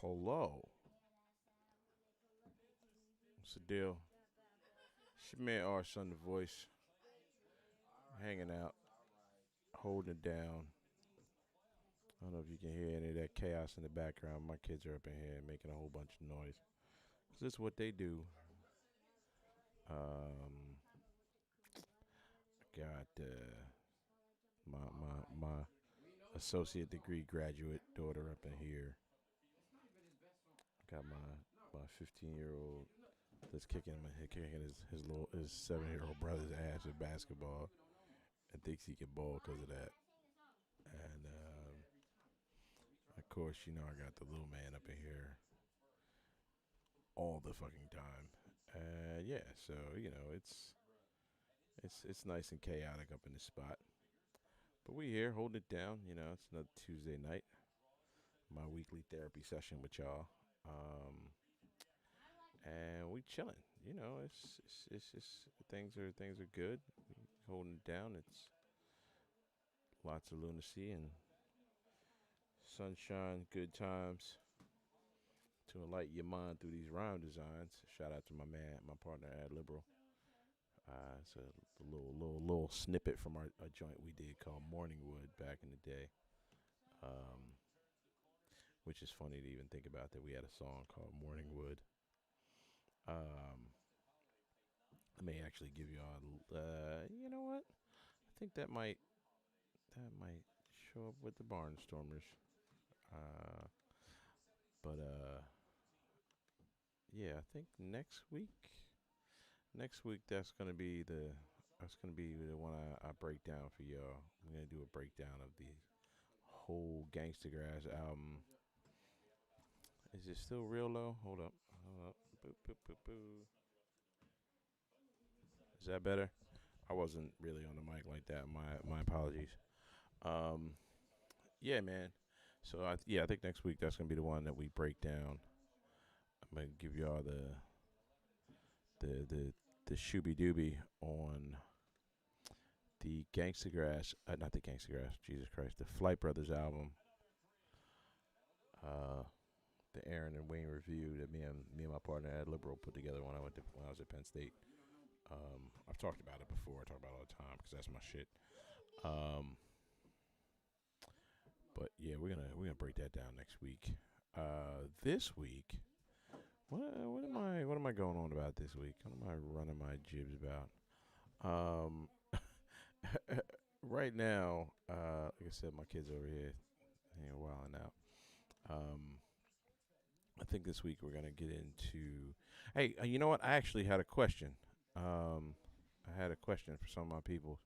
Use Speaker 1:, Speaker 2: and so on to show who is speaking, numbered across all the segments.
Speaker 1: Hello. What's the deal? It's your man R Son the Voice, hanging out, holding it down. I don't know if you can hear any of that chaos in the background. My kids are up in here making a whole bunch of noise. 'Cause this is what they do. Um, got my associate degree graduate daughter up in here. Got my 15-year-old that's kicking his 7-year-old brother's ass at basketball and thinks he can ball because of that. And of course, I got the little man up in here all the fucking time. Yeah, so it's nice and chaotic up in this spot. But we here holding it down. It's another Tuesday night. My weekly therapy session with y'all. Um, and we chilling. It's things are good. We holding it down. It's lots of lunacy and sunshine, good times to enlighten your mind through these rhyme designs. Shout out to my man, my partner, Ad Liberal. It's a little snippet from a joint we did called Morningwood back in the day, um, which is funny to even think about that we had a song called Morningwood. Um, I may actually give y'all. You know what? I think that might show up with the Barnstormers. Uh, but yeah, I think next week that's gonna be the one I break down for y'all. I'm gonna do a breakdown of the whole Gangstagrass album. Is it still real low? Hold up. Boo, boo, boo, boo. Is that better? I wasn't really on the mic like that. My apologies. Um, yeah, man. So I think next week that's gonna be the one that we break down. I'm gonna give y'all the the shooby dooby on the Gangstagrass, not the Gangstagrass, Jesus Christ, the Flight Brothers album, uh, the Aaron and Wayne review that me and my partner Ad Liberal put together when I was at Penn State. I've talked about it before. I talk about it all the time because that's my shit. Um, but yeah, we're gonna break that down next week. This week, what am I going on about this week? What am I running my jibs about? Um, right now, like I said, my kids over here, wilding out. Um, I think this week we're gonna get into. Hey, you know what? I actually had a question. Um, I had a question for some of my people.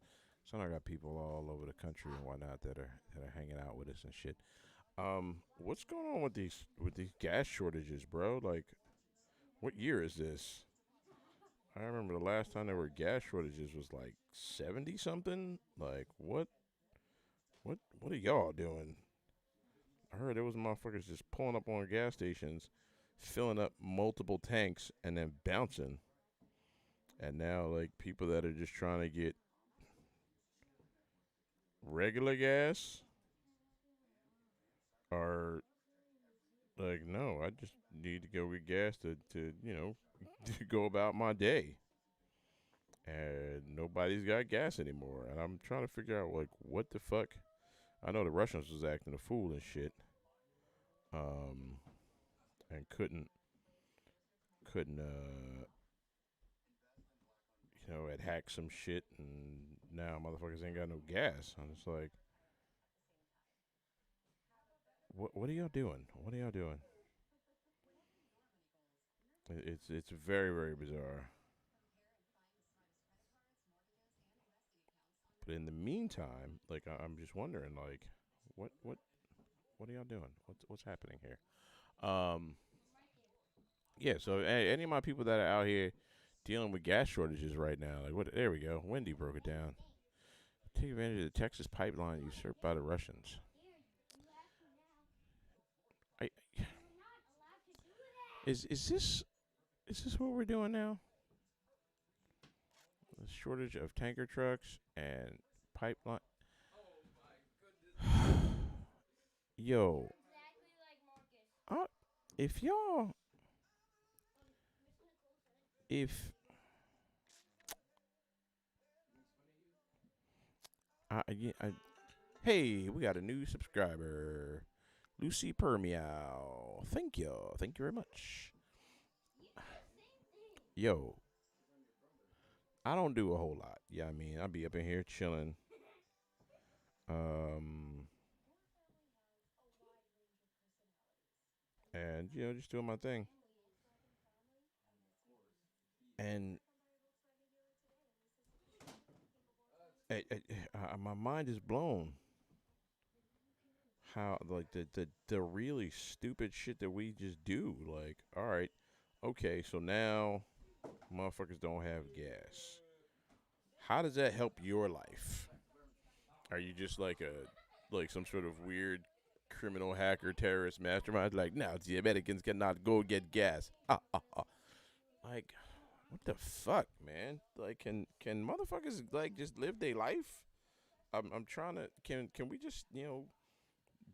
Speaker 1: Some I got people all over the country and whatnot that are hanging out with us and shit. What's going on with these gas shortages, bro? Like, what year is this? I remember the last time there were gas shortages was like 70 something. Like, what are y'all doing? I heard there was motherfuckers just pulling up on gas stations, filling up multiple tanks, and then bouncing. And now, like, people that are just trying to get regular gas are like, no, I just need to go get gas to to go about my day. And nobody's got gas anymore. And I'm trying to figure out, like, what the fuck. I know the Russians was acting a fool and shit. Um, and couldn't had hacked some shit, and now motherfuckers ain't got no gas. I'm just like, what are y'all doing? What are y'all doing? It's very very bizarre. But in the meantime, like I'm just wondering, like, what are y'all doing? What's happening here? Um, yeah. So any of my people that are out here dealing with gas shortages right now, like what? There we go. Wendy broke it down. Take advantage of the Texas pipeline usurped by the Russians. I, is this what we're doing now? The shortage of tanker trucks and pipeline. Yo, uh, if y'all, if I hey, we got a new subscriber, Lucy Permeow. Thank you very much. Yo, I don't do a whole lot. Yeah, I mean, I'll be up in here chilling. Um, and just doing my thing. And my mind is blown. How like the really stupid shit that we just do. Like, all right, okay, so now motherfuckers don't have gas. How does that help your life? Are you just like some sort of weird criminal hacker terrorist mastermind? Like, now the Americans cannot go get gas. Like, what the fuck, man? Like, can motherfuckers like just live their life? I'm trying to. Can we just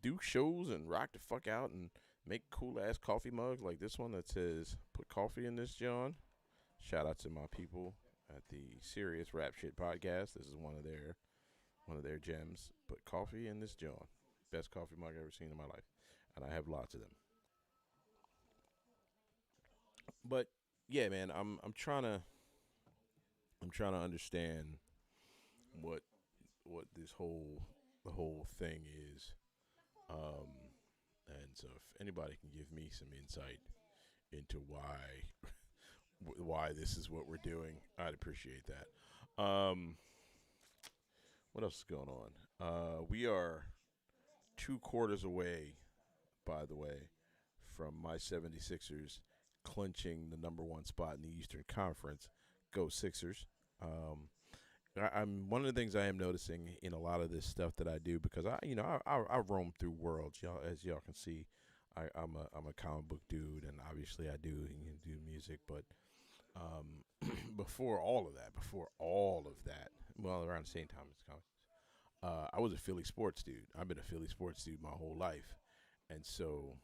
Speaker 1: do shows and rock the fuck out and make cool ass coffee mugs like this one that says "Put coffee in this, John." Shout out to my people at the Serious Rap Shit podcast. This is one of their gems. Put coffee in this, John. Best coffee mug I've ever seen in my life, and I have lots of them. But yeah, man, I'm trying to understand what this whole thing is. Um, and so if anybody can give me some insight into why this is what we're doing, I'd appreciate that. What else is going on? We are 2 quarters away, by the way, from my 76ers clinching the number one spot in the Eastern Conference. Go Sixers. Um, I'm one of the things I am noticing in a lot of this stuff that I do because I roam through worlds, y'all, as y'all can see. I'm a comic book dude, and obviously I do music, but before all of that, well, around the same time as comics, I was a Philly sports dude. I've been a Philly sports dude my whole life, and so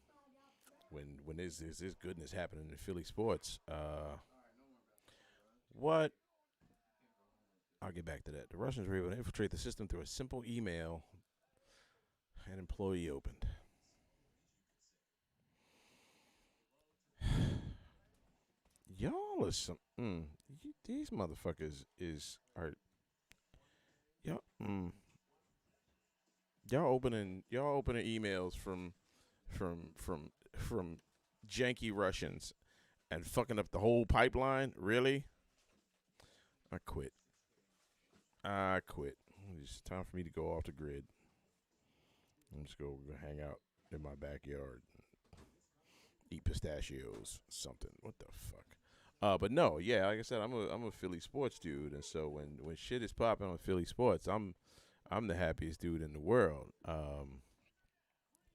Speaker 1: when there's this goodness happening in Philly sports, what I'll get back to that. The Russians were able to infiltrate the system through a simple email an employee opened. Y'all are some. These motherfuckers are y'all. Y'all opening emails from janky Russians and fucking up the whole pipeline. Really? I quit. I quit. It's time for me to go off the grid. I'm just go hang out in my backyard, eat pistachios, something. What the fuck? But no, yeah, like I said, I'm a Philly sports dude, and so when shit is popping on Philly sports, I'm the happiest dude in the world.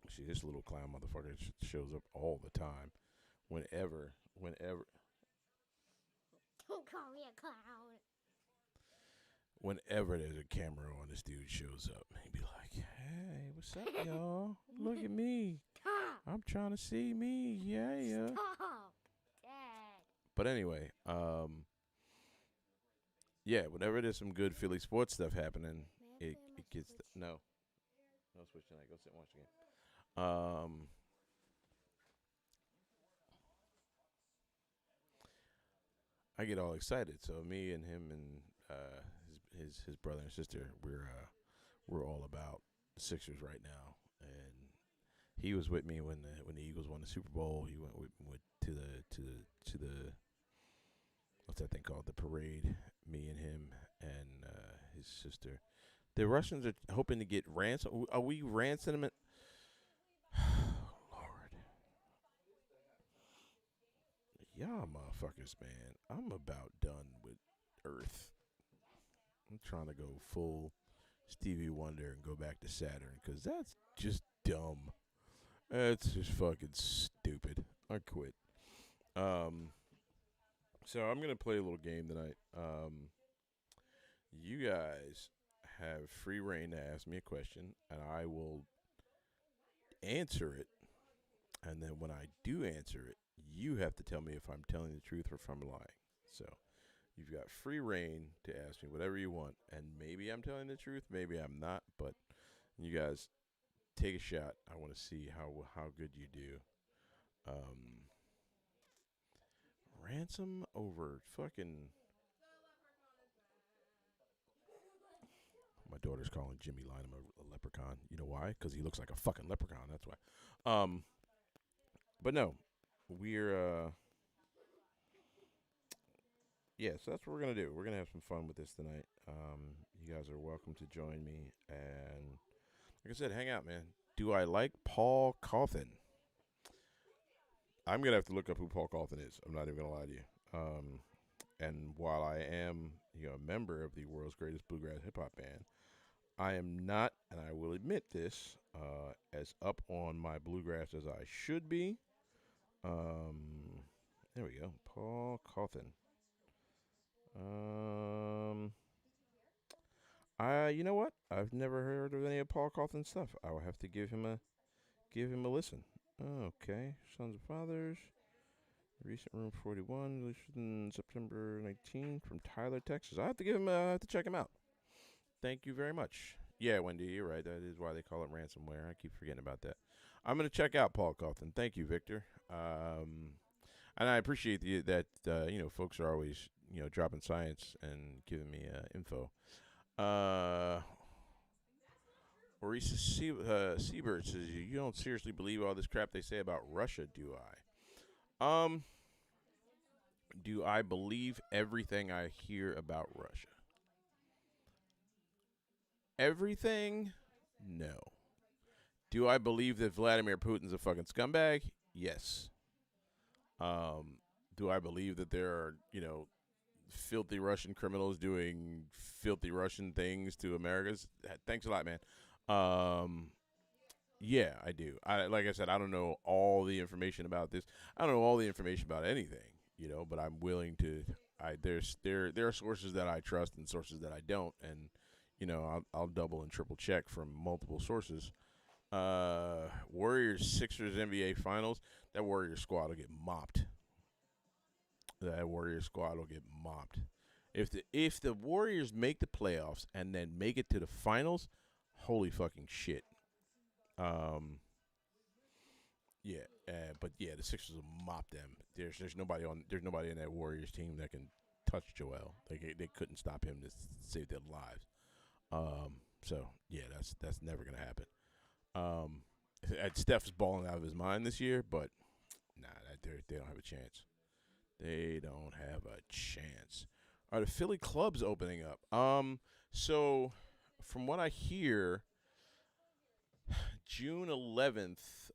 Speaker 1: See, this little clown motherfucker shows up all the time. Whenever,
Speaker 2: Don't call me a clown.
Speaker 1: whenever there's a camera on, this dude shows up. He'd be like, "Hey, what's up, y'all? Look at me.
Speaker 2: Stop.
Speaker 1: I'm trying to see me. Yeah."
Speaker 2: Stop. Dad.
Speaker 1: But anyway, yeah, whenever there's some good Philly sports stuff happening,
Speaker 2: May I
Speaker 1: it
Speaker 2: play on
Speaker 1: it
Speaker 2: my
Speaker 1: gets
Speaker 2: Switch?
Speaker 1: no switch tonight. Go sit and watch the game. Um, I get all excited. So me and him and his brother and sister, we're all about the Sixers right now, and he was with me when the Eagles won the Super Bowl. He went to the what's that thing called, the parade. Me and him and his sister. The Russians are hoping to get ransom. Are we ransoming? Lord, y'all motherfuckers, man. I'm about done with Earth. I'm trying to go full Stevie Wonder and go back to Saturn because that's just dumb. That's just fucking stupid. I quit. Um, so I'm gonna play a little game tonight. You guys have free reign to ask me a question, and I will answer it, and and then when I do answer it, you have to tell me if I'm telling the truth or if I'm lying. So you've got free reign to ask me whatever you want, and maybe I'm telling the truth, maybe I'm not. But you guys take a shot. I want to see how good you do. Um, Ransom over fucking. My daughter's calling Jimmy Lynam a leprechaun. You know why? Because he looks like a fucking leprechaun. That's why. Um, but no, we're yeah. So that's what we're gonna do. We're gonna have some fun with this tonight. You guys are welcome to join me, and like I said, hang out, man. Do I like Paul Cauthen? I'm gonna have to look up who Paul Cauthen is. I'm not even gonna lie to you. And while I am, a member of the world's greatest bluegrass hip hop band, I am not, and I will admit this, as up on my bluegrass as I should be. There we go, Paul Cauthen. Um, you know what? I've never heard of any of Paul Cauthen's stuff. I will have to give him a listen. Okay, Sons of Fathers. Recent Room 41, released in September 19th from Tyler, Texas. I have to I have to check him out. Thank you very much. Yeah, Wendy, you're right. That is why they call it ransomware. I keep forgetting about that. I'm going to check out Paul Cauthen. Thank you, Victor. And I appreciate that, folks are always, dropping science and giving me info. Orisa Siebert says, you don't seriously believe all this crap they say about Russia, do I? Do I believe everything I hear about Russia? Everything? No. Do I believe that Vladimir Putin's a fucking scumbag? Yes. Do I believe that there are, filthy Russian criminals doing filthy Russian things to Americans? Thanks a lot, man. Yeah, I do. Like I said, I don't know all the information about this. I don't know all the information about anything, but I'm willing to. There are sources that I trust and sources that I don't, and I'll double and triple check from multiple sources. Warriors Sixers NBA Finals. That Warriors squad will get mopped. That Warriors squad will get mopped. If the Warriors make the playoffs and then make it to the finals, holy fucking shit. Yeah, but yeah, the Sixers will mop them. There's nobody in that Warriors team that can touch Joel. They couldn't stop him to save their lives. So yeah, that's never gonna happen. Steph's balling out of his mind this year, but nah, they don't have a chance. They don't have a chance. Are the Philly clubs opening up? So from what I hear, June 11th,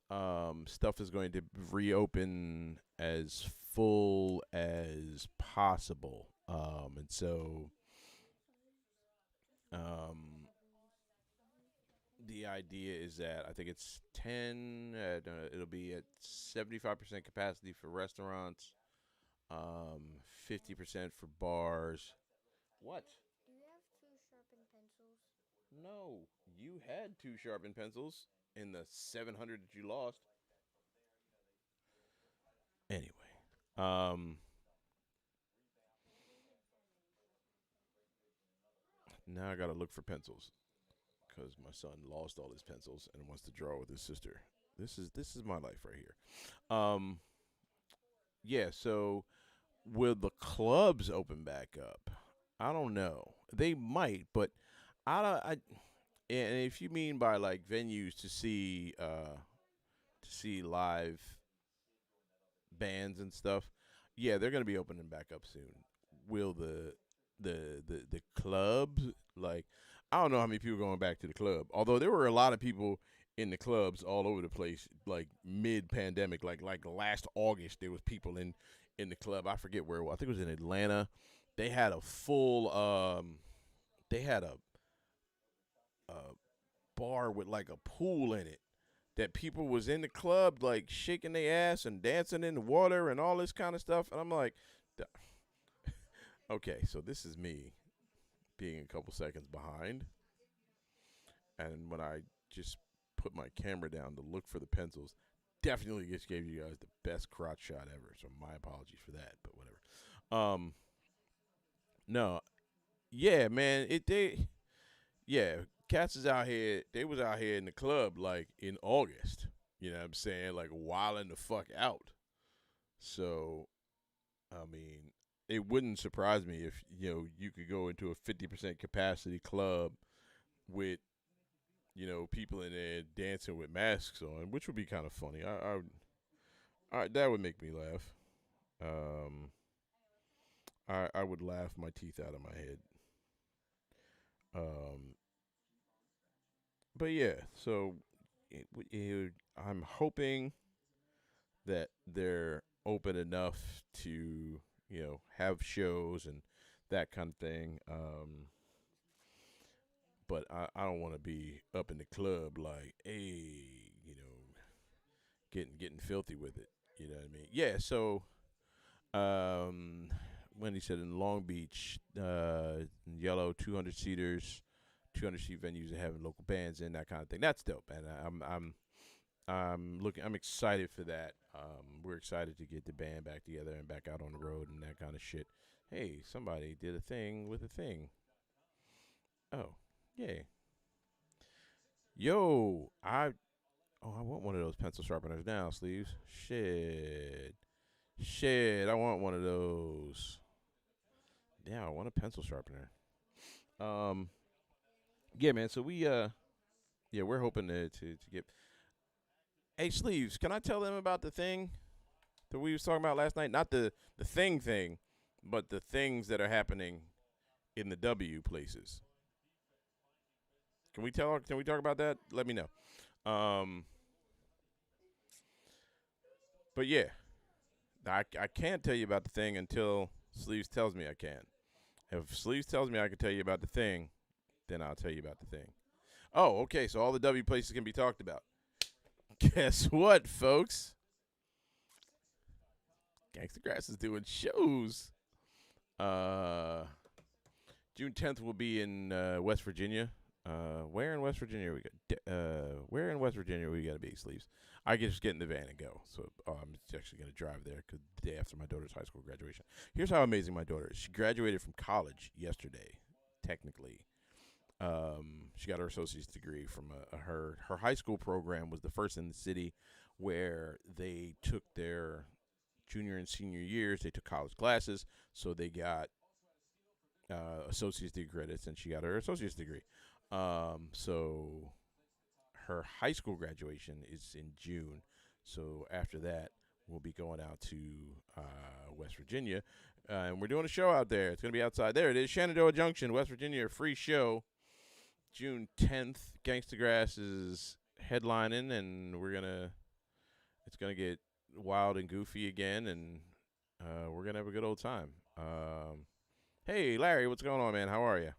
Speaker 1: stuff is going to reopen as full as possible. And so, the idea is that I think it's 10, it'll be at 75% capacity for restaurants, 50% for bars. What?
Speaker 2: Do you have two sharpened pencils?
Speaker 1: No, you had two sharpened pencils in the 700 that you lost. Anyway, um, now I gotta look for pencils because my son lost all his pencils and wants to draw with his sister. This is my life right here. Yeah. So will the clubs open back up? I don't know. They might, but I don't. And if you mean by like venues to see live bands and stuff, yeah, they're gonna be opening back up soon. Will the clubs, like, I don't know how many people are going back to the club. Although there were a lot of people in the clubs all over the place, like mid pandemic, like last August there was people in the club. I forget where it was. I think it was in Atlanta. They had a full they had a bar with like a pool in it that people was in the club like shaking their ass and dancing in the water and all this kind of stuff. And I'm like, okay, so this is me being a couple seconds behind. And when I just put my camera down to look for the pencils, definitely just gave you guys the best crotch shot ever. So my apologies for that, but whatever. Um, no, yeah, man. Yeah, cats is out here. They was out here in the club like in August. You know what I'm saying? Like wilding the fuck out. So I mean, it wouldn't surprise me if you could go into a 50% capacity club with people in there dancing with masks on, which would be kind of funny. That would make me laugh. Um, I would laugh my teeth out of my head. Um, but yeah, so I'm hoping that they're open enough to have shows and that kind of thing. But I don't want to be up in the club like, hey, getting filthy with it. You know what I mean? Yeah. So, um, when he said in Long Beach, yellow 200 seaters, 200 seat venues and having local bands and that kind of thing. That's dope, man. I'm excited for that. We're excited to get the band back together and back out on the road and that kind of shit. Hey, somebody did a thing with a thing. Oh, yeah. Yo, I want one of those pencil sharpeners now, sleeves. Shit, I want one of those. Yeah, I want a pencil sharpener. Um, yeah, man. So yeah, we're hoping to get. Hey, sleeves, can I tell them about the thing that we was talking about last night? Not the thing, but the things that are happening in the W places. Can we tell? Can we talk about that? Let me know. Um, but yeah, I can't tell you about the thing until Sleeves tells me I can. If Sleeves tells me I can tell you about the thing, then I'll tell you about the thing. Oh, okay. So all the W places can be talked about. Guess what, folks? Gangstagrass is doing shows. Uh, June 10th will be in West Virginia. Where in West Virginia we got? Where in West Virginia we got to be, Sleeves? I can just get in the van and go. So I'm actually going to drive there the day after my daughter's high school graduation. Here's how amazing my daughter is. She graduated from college yesterday, technically. She got her associate's degree from her high school program was the first in the city where they took their junior and senior years. They took college classes, so they got associate's degree credits, and she got her associate's degree. So her high school graduation is in June. So after that, we'll be going out to West Virginia, and we're doing a show out there. It's going to be outside. There it is, Shenandoah Junction, West Virginia, free show. June 10th, Gangstagrass is headlining, and it's gonna get wild and goofy again, and we're gonna have a good old time. Hey, Larry, what's going on, man? How are you?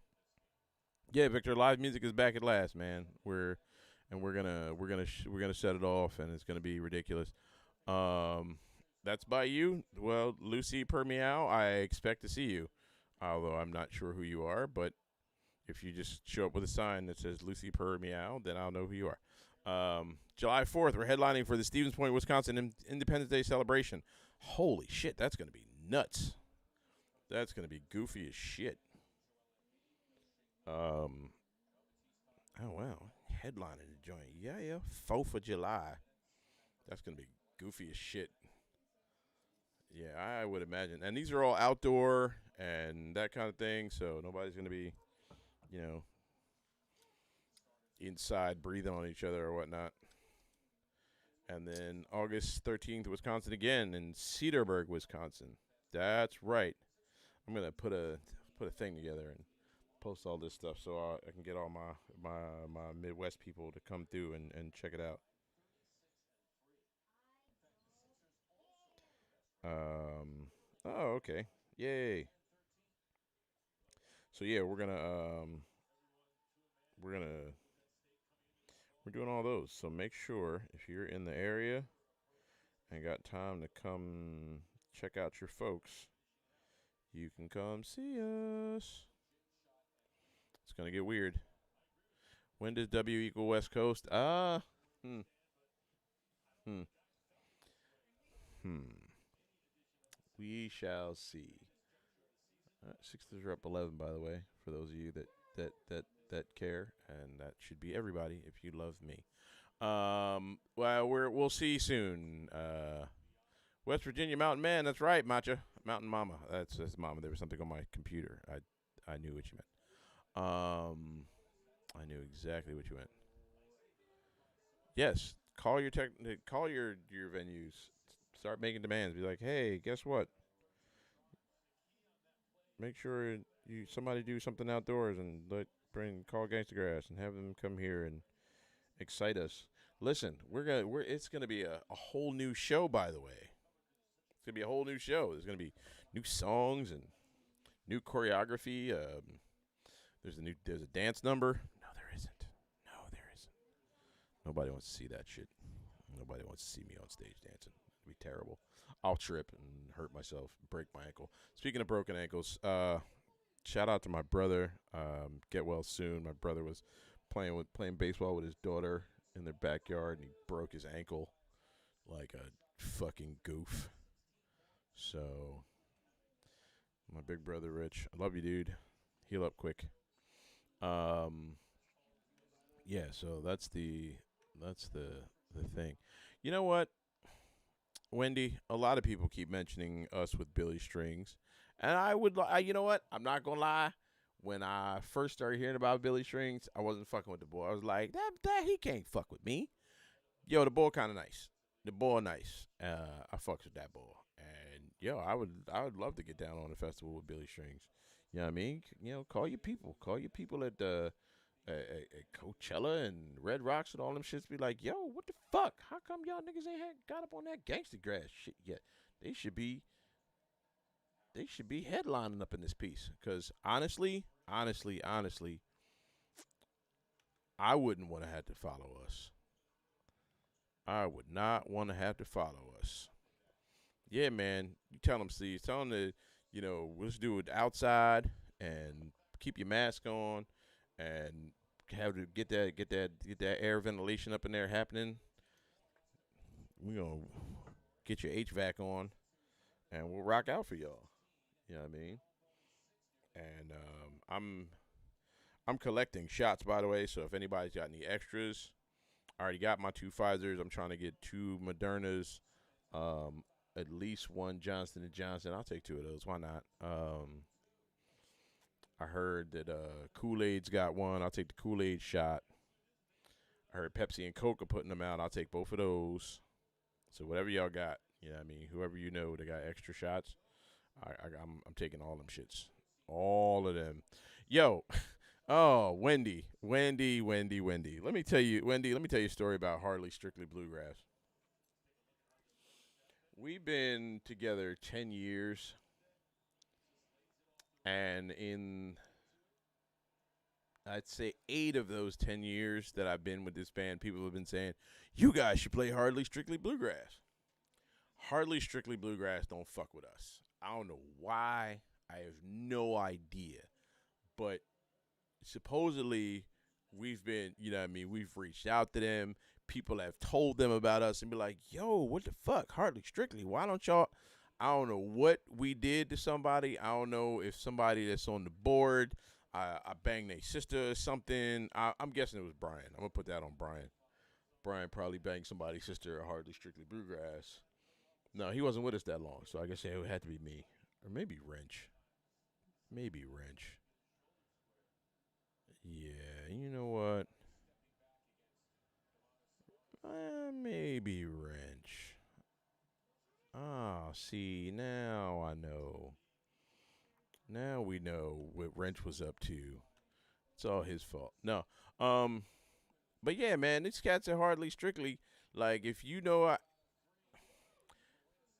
Speaker 1: Yeah, Victor, live music is back at last, man. We're gonna set it off, and it's gonna be ridiculous. Um, that's by you. Well, Lucy per meow, I expect to see you, although I'm not sure who you are, but if you just show up with a sign that says Lucy per meow, then I'll know who you are. July 4th, we're headlining for the Stevens Point, Wisconsin Independence Day celebration. Holy shit, that's going to be nuts. That's going to be goofy as shit. Um, oh, wow. Headlining the joint. Yeah. 4th of July. That's going to be goofy as shit. Yeah, I would imagine. And these are all outdoor and that kind of thing, so nobody's going to be, you know, inside breathing on each other or whatnot. And then August 13th, Wisconsin again in Cedarburg, Wisconsin. That's right. I'm gonna put a thing together and post all this stuff so I can get all my Midwest people to come through and check it out. Um. Oh, okay. Yay. So yeah, we're gonna we're doing all those. So make sure if you're in the area and got time to come check out your folks, you can come see us. It's gonna get weird. When does W equal West Coast? Hmm. Hmm. We shall see. Sixers are up 11, by the way, for those of you that care, and that should be everybody if you love me. Well, we'll see soon. West Virginia Mountain Man. That's right, Matcha Mountain Mama. That's Mama. There was something on my computer. I knew what you meant. I knew exactly what you meant. Yes, call your venues. Start making demands. Be like, hey, guess what? Make sure you somebody do something outdoors and call Gangstagrass and have them come here and excite us. Listen, it's gonna be a whole new show. By the way, it's gonna be a whole new show. There's gonna be new songs and new choreography. There's a dance number. No, there isn't. No, there isn't. Nobody wants to see that shit. Nobody wants to see me on stage dancing. It'd be terrible. I'll trip and hurt myself, break my ankle. Speaking of broken ankles, shout out to my brother. Get well soon. My brother was playing baseball with his daughter in their backyard, and he broke his ankle like a fucking goof. So, my big brother Rich, I love you, dude. Heal up quick. Yeah. So that's the thing. You know what? Wendy, a lot of people keep mentioning us with Billy Strings, and you know what? I'm not gonna lie. When I first started hearing about Billy Strings, I wasn't fucking with the boy. I was like, that he can't fuck with me. Yo, the boy kind of nice. The boy nice. I fucks with that boy, and yo, I would love to get down on the festival with Billy Strings. You know what I mean? You know, call your people. Call your people at at Coachella and Red Rocks and all them shits. Be like, yo, what the fuck? How come y'all niggas ain't got up on that Gangstagrass shit yet? They should be headlining up in this piece. Cause honestly, I wouldn't want to have to follow us. I would not want to have to follow us. Yeah, man. You tell them, Steve. Tell them to, let's do it outside and keep your mask on and have to get that air ventilation up in there happening. We gonna get your HVAC on and we'll rock out for y'all. You know what I mean? And I'm collecting shots, by the way. So if anybody's got any extras, I already got my two Pfizer's. I'm trying to get two Modernas, at least one Johnson and Johnson. I'll take two of those. Why not? I heard that Kool-Aid's got one. I'll take the Kool-Aid shot. I heard Pepsi and Coke are putting them out. I'll take both of those. So whatever y'all got, you know what I mean? Whoever you know that got extra shots, I'm taking all them shits. All of them. Yo, oh, Wendy. Let me tell you, Wendy, let me tell you a story about Harley Strictly Bluegrass. We've been together 10 years, and in I'd say 8 of those 10 years that I've been with this band, people have been saying, you guys should play Harley Strictly Bluegrass. Harley Strictly Bluegrass don't fuck with us. I don't know why. I have no idea. But supposedly we've been, you know what I mean, we've reached out to them. People have told them about us and be like, yo, what the fuck? Harley Strictly, why don't y'all? I don't know what we did to somebody. I don't know if somebody that's on the board, I banged their sister or something. I'm guessing it was Brian. I'm going to put that on Brian. Brian probably banged somebody's sister at Hardly Strictly Bluegrass. No, he wasn't with us that long, so I guess it would have to be me. Or maybe Wrench. Maybe Wrench. Yeah, you know what? Maybe Wrench. Ah, see, now I know. Now we know what Wrench was up to. It's all his fault. No. But yeah, man, these cats are hardly strictly like if you know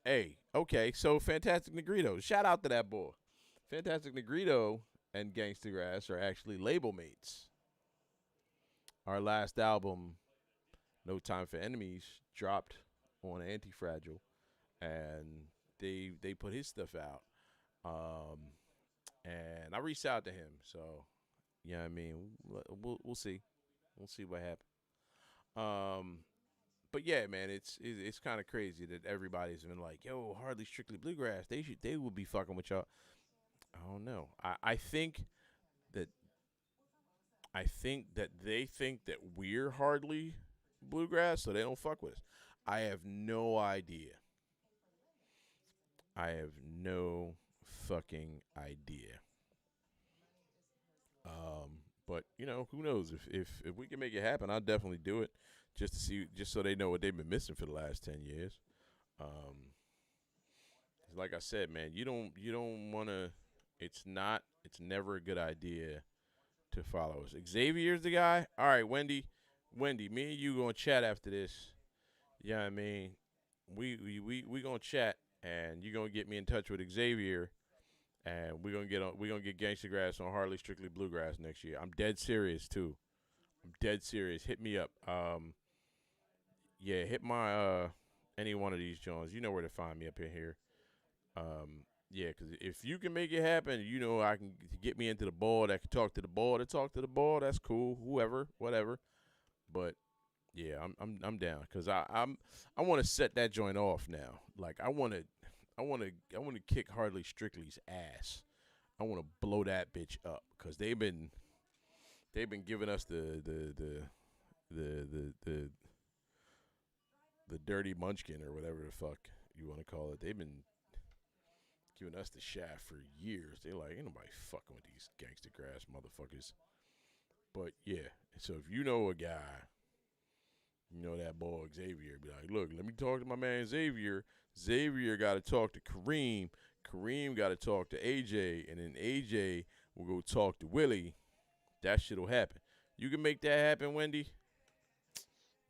Speaker 1: hey, okay, so Fantastic Negrito. Shout out to that boy. Fantastic Negrito and Gangstagrass are actually label mates. Our last album, No Time for Enemies, dropped on Anti-Fragile, and they put his stuff out. And I reached out to him, so yeah, I mean, we'll see. We'll see what happens. but yeah, man, it's kind of crazy that everybody's been like, yo, hardly strictly bluegrass. They will be fucking with y'all. I don't know. That I think that they think that we're hardly bluegrass, so they don't fuck with us. I have no idea. I have no fucking idea. But who knows? If we can make it happen, I'll definitely do it. Just to see, just so they know what they've been missing for the last 10 years. Um, like I said, man, you don't want to. It's not. It's never a good idea to follow us. Xavier's the guy. All right, Wendy, me and you gonna chat after this. Yeah, I mean, we gonna chat, and you gonna get me in touch with Xavier, and we gonna get Gangstagrass on Harley Strictly Bluegrass next year. I'm dead serious too. I'm dead serious. Hit me up. Yeah, hit my any one of these Jones. You know where to find me up in here. Yeah, because if you can make it happen, I can get me into the ball. That can talk to the ball. To talk to the ball, that's cool. Whoever, whatever. But yeah, I'm down because I want to set that joint off now. Like I want to kick Hardly Strictly's ass. I want to blow that bitch up because they've been giving us the the dirty munchkin or whatever the fuck you want to call it. They've been giving us the shaft for years. They're like, ain't nobody fucking with these gangster grass motherfuckers. But yeah, so if you know a guy, that boy Xavier, be like, look, let me talk to my man Xavier. Xavier got to talk to Kareem. Kareem got to talk to AJ, and then AJ will go talk to Willie. That shit'll happen. You can make that happen, Wendy.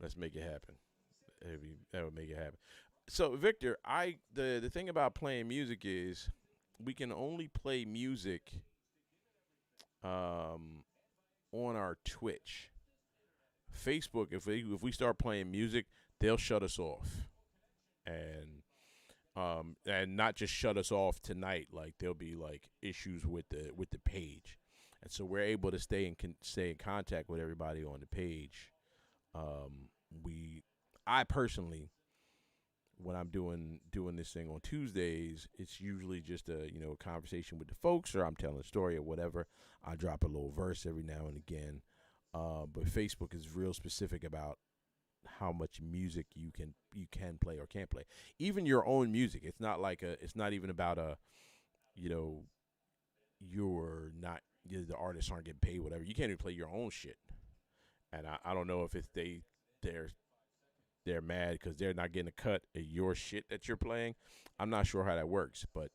Speaker 1: Let's make it happen. That would make it happen. So Victor, the thing about playing music is we can only play music um, on our Twitch. Facebook, if we start playing music, they'll shut us off, and not just shut us off tonight. Like there'll be like issues with the page, and so we're able to stay in contact with everybody on the page. We, I personally, when I'm doing this thing on Tuesdays, it's usually just a conversation with the folks, or I'm telling a story or whatever. I drop a little verse every now and again. But Facebook is real specific about how much music you can play or can't play. Even your own music. It's not even about you know you're not the artists aren't getting paid, whatever. You can't even play your own shit. And I don't know if it's they're they're mad because they're not getting a cut of your shit that you're playing. I'm not sure how that works, but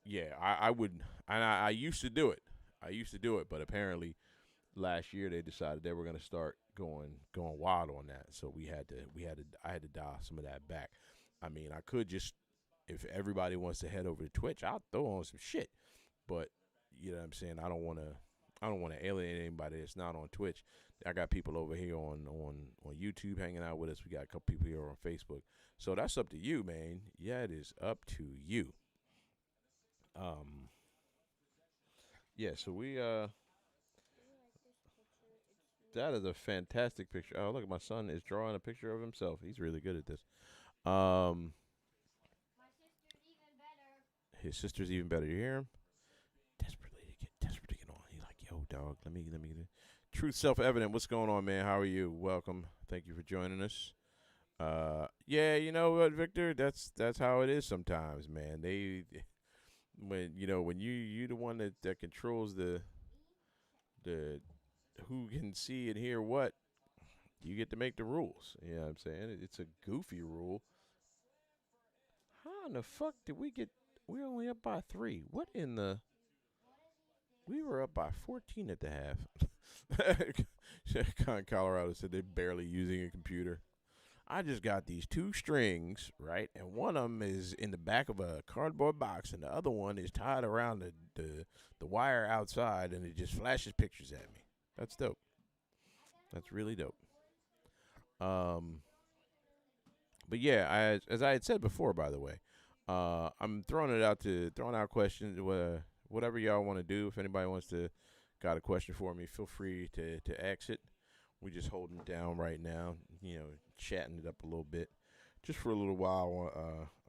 Speaker 1: yeah, I would, and I used to do it. I used to do it, but apparently last year they decided they were going to start going wild on that. So I had to dial some of that back. I mean, I could just, if everybody wants to head over to Twitch, I'll throw on some shit. But you know what I'm saying? I don't want to alienate anybody that's not on Twitch. I got people over here on YouTube hanging out with us. We got a couple people here on Facebook. So that's up to you, man. Yeah, it is up to you. Um yeah, so
Speaker 2: You like this picture? It's
Speaker 1: that is
Speaker 2: really
Speaker 1: a fantastic picture. Oh, look, my son is drawing a picture of himself. He's really good at this. Um
Speaker 2: my sister's even better.
Speaker 1: his sister's even better. You hear him? Desperate to get on. He's like, yo, dog, let me get it. Truth self evident. What's going on, man? How are you? Welcome. Thank you for joining us. Yeah, you know what, Victor? That's how it is sometimes, man. When you the one that controls the who can see and hear what, you get to make the rules. You know what I'm saying? It's a goofy rule. How in the fuck did we get? We're only up by 3. What in the? We were up by 14 at the half. Colorado said they're barely using a computer. I just got these 2 strings, right? And one of them is in the back of a cardboard box, and the other one is tied around the wire outside, and it just flashes pictures at me. That's dope. That's really dope. Um, but yeah, as I had said before, by the way, I'm throwing out questions. Whatever y'all want to do. If anybody wants to got a question for me, feel free to ask it. We just holding it down right now. Chatting it up a little bit, just for a little while.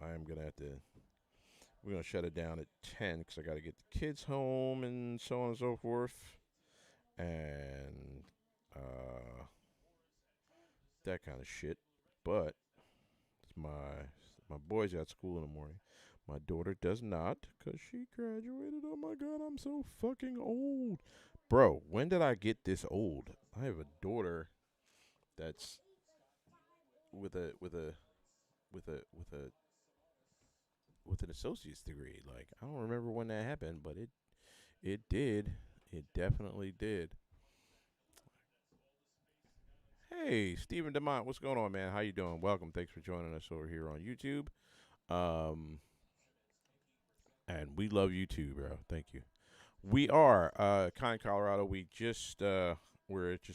Speaker 1: I am gonna have to. We're gonna shut it down at 10 because I got to get the kids home and so on and so forth, and that kind of shit. But my boys got school in the morning. My daughter does not because she graduated. Oh my god, I'm so fucking old. Bro, when did I get this old? I have a daughter that's with a with a with a with an associate's degree. Like, I don't remember when that happened, but it did. It definitely did. Hey, Stephen Demont, what's going on, man? How you doing? Welcome. Thanks for joining us over here on YouTube. Um, and we love you too, bro. Thank you. We are Kind Colorado. We're just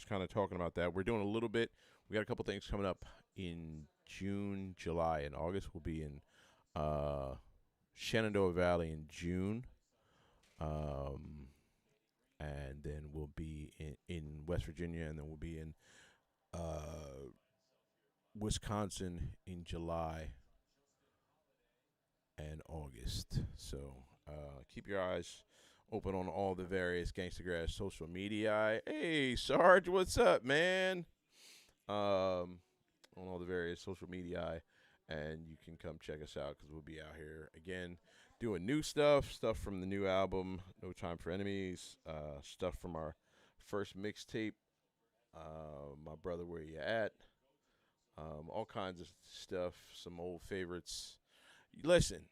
Speaker 1: kind of talking about that. We're doing a little bit. We got a couple things coming up in June, July, and August. We'll be in Shenandoah Valley in June, and then we'll be in West Virginia, and then we'll be in Wisconsin in July and August. So keep your eyes open on all the various Gangstagrass social media. Hey, Sarge, what's up, man? On all the various social media, and you can come check us out because we'll be out here again doing new stuff from the new album, No Time for Enemies, stuff from our first mixtape, My Brother Where You At, all kinds of stuff, some old favorites. Listen,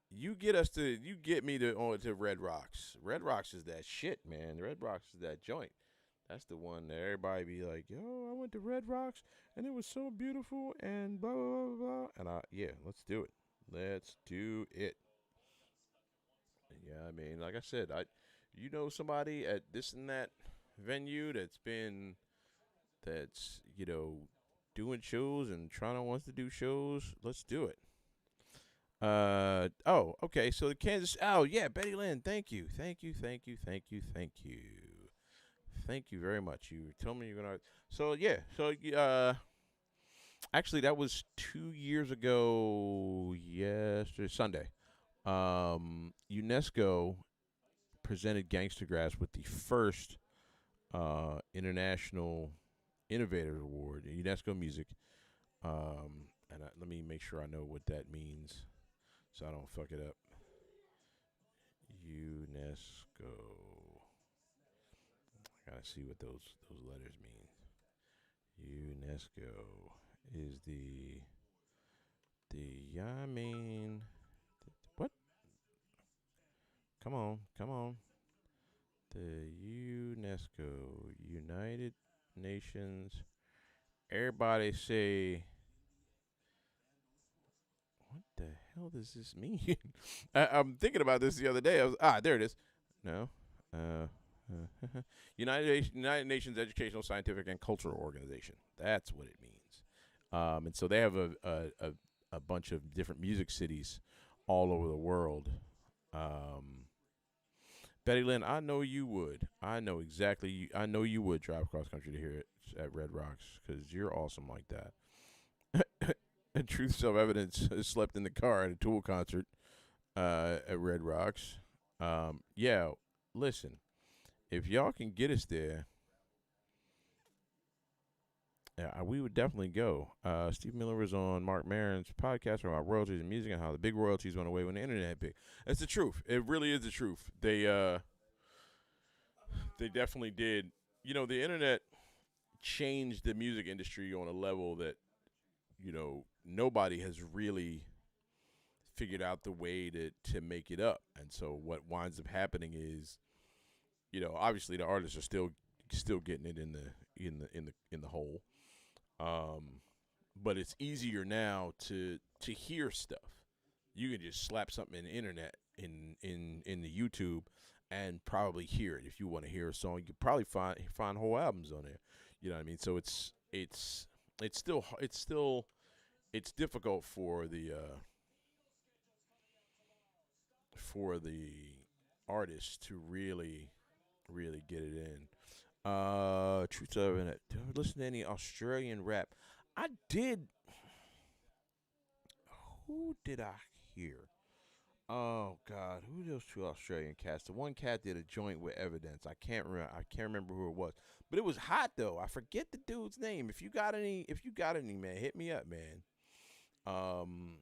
Speaker 1: you get me to Red Rocks. Red Rocks is that shit, man. Red Rocks is that joint. That's the one that everybody be like, yo, I went to Red Rocks and it was so beautiful and blah blah blah blah. And yeah, let's do it. Let's do it. Yeah, I mean, like I said, somebody at this and that venue that's doing shows and Toronto wants to do shows. Let's do it. Oh, okay. So the Kansas. Oh, yeah, Betty Lynn. Thank you. Thank you. Thank you. Thank you. Thank you. Thank you very much. You told me you're gonna. So yeah. So actually, that was 2 years ago. Yesterday, Sunday. UNESCO presented Gangstagrass with the first international innovators award, UNESCO Music. Let me make sure I know what that means, so I don't fuck it up. UNESCO. I gotta see what those letters mean. UNESCO is I mean, what? Come on. The UNESCO, United Nations. Everybody say, what the hell does this mean? I'm thinking about this the other day. There it is. No. Uh, United Nations Educational, Scientific, and Cultural Organization. That's what it means. And so they have a bunch of different music cities all over the world. Betty Lynn, I know you would. I know exactly. I know you would drive cross country to hear it at Red Rocks because you're awesome like that. And Truth Self Evidence slept in the car at a Tool concert at Red Rocks. Yeah, listen, if y'all can get us there, yeah, we would definitely go. Steve Miller was on Mark Maron's podcast about royalties and music and how the big royalties went away when the internet big. That's the truth. It really is the truth. They definitely did. The internet changed the music industry on a level that nobody has really figured out the way to make it up. And so what winds up happening is, obviously the artists are still getting it in the hole. But it's easier now to hear stuff. You can just slap something in the internet in the YouTube and probably hear it. If you want to hear a song, you can probably find whole albums on there. You know what I mean? So it's still it's difficult for the artists to really get it in. Truth of it. Do I listen to any Australian rap? I did. Who did I hear? Oh God, who those two Australian cats? The one cat did a joint with Evidence. I can't remember. I can't remember who it was, but it was hot though. I forget the dude's name. If you got any, man, hit me up, man. Um,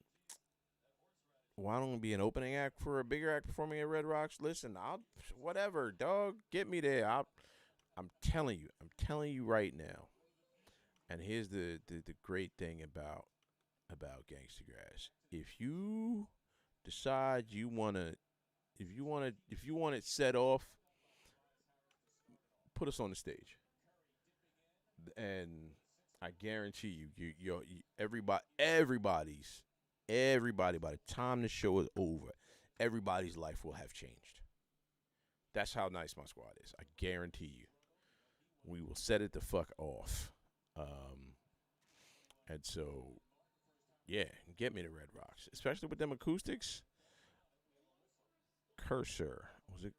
Speaker 1: why don't we be an opening act for a bigger act performing at Red Rocks? Listen, I'll whatever, dog. Get me there. I'm telling you right now. And here's the great thing about Gangstagrass. If you decide you wanna if you want it set off, put us on the stage. And I guarantee you everybody by the time the show is over, everybody's life will have changed. That's how nice my squad is. I guarantee you. We will set it the fuck off. Um, and so yeah, get me to Red Rocks, especially with them acoustics. Cursor.